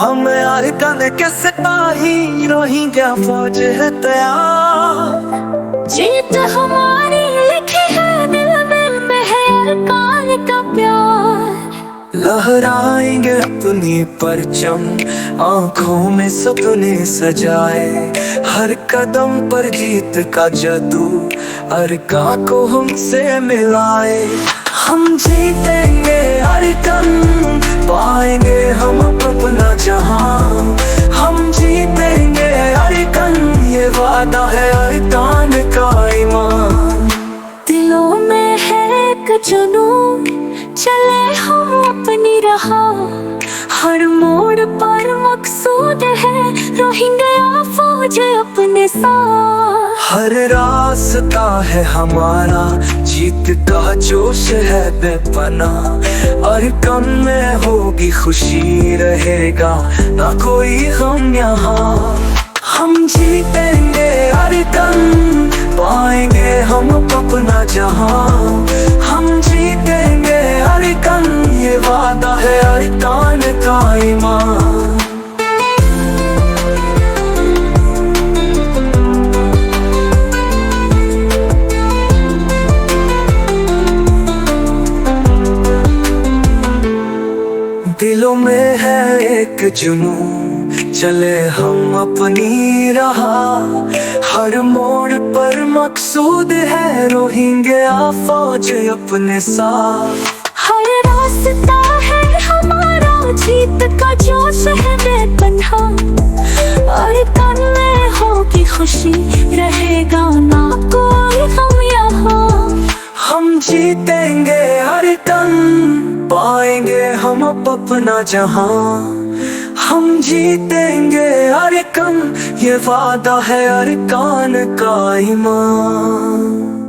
हम यार कन के सिपाही रोहिंग्या फौज है तैयार। जीत हमारी लिखी है दिल में महल काल का प्यार। लहराएंगे अपनी परचम आंखों में सपने सजाए। हर कदम पर जीत का जादू अर्का को हमसे मिलाए। हम जीतेंगे हर दम पाएंगे हम अपना जहां। हम जीतेंगे हर दम ये वादा है अरकान का ईमान। दिलों में है एक जुनून चले हम अपनी राह। हर मोड़ पर मकसूद है रोहिंग्या फौज अपने साथ। हर रास्ता है हमारा जीत का जोश है बेपना। अरकान में होगी खुशी रहेगा ना कोई गम यहाँ। हम जीतेंगे अरकान पाएंगे हम अपना जहां। हम जीतेंगे अरकान ये वादा है अरकान का ईमान। दिलों में है एक जुनून चले हम अपनी राह। हर मोड़ पर मकसूद है रोहिंग्या फौज अपने साथ। हर रास्ता है हमारा जीत का जोश है बेपनाह। अरकान में होगी खुशी रहेगा ना कोई गम यहाँ। हम जीतेंगे अरकान पाएंगे हम अपना जहां। हम जीतेंगे अरकान ये वादा है अरकान का ईमान।